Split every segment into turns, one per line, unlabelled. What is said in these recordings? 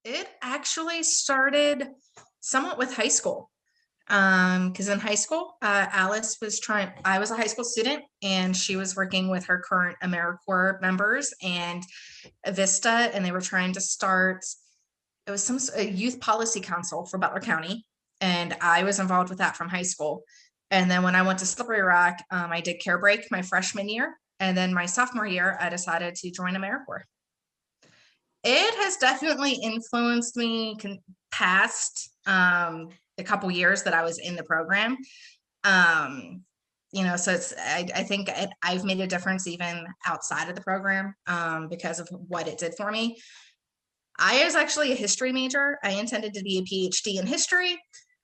It actually started somewhat with high school. Because in high school, I was a high school student and she was working with her current AmeriCorps members and Vista, and they were trying to start, it was a youth policy council for Butler County. And I was involved with that from high school. And then when I went to Slippery Rock, I did care break my freshman year. And then my sophomore year, I decided to join AmeriCorps. It has definitely influenced me past a couple years that I was in the program. Um, so I think I've made a difference even outside of the program because of what it did for me. I was actually a history major. I intended to be a PhD in history.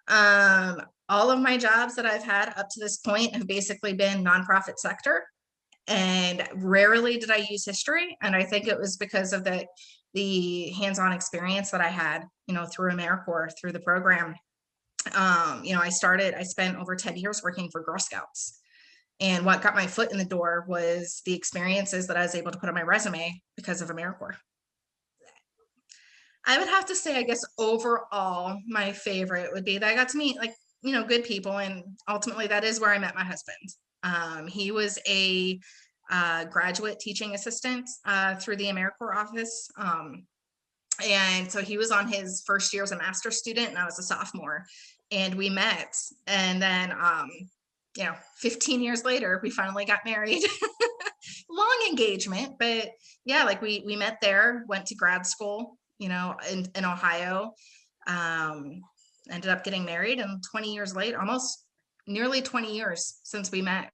All of my jobs that I've had up to this point have basically been nonprofit sector, and rarely did I use history. And I think it was because of the hands-on experience that I had, through AmeriCorps, through the program. I spent over 10 years working for Girl Scouts. And what got my foot in the door was the experiences that I was able to put on my resume because of AmeriCorps. I would have to say, I guess overall, my favorite would be that I got to meet good people. And ultimately that is where I met my husband. He was a graduate teaching assistant through the AmeriCorps office. And so he was on his first year as a master's student and I was a sophomore, and we met. And then 15 years later we finally got married. Long engagement, but yeah, like we met there, went to grad school, in Ohio. um Ended up getting married, and 20 years later, almost nearly 20 years since we met,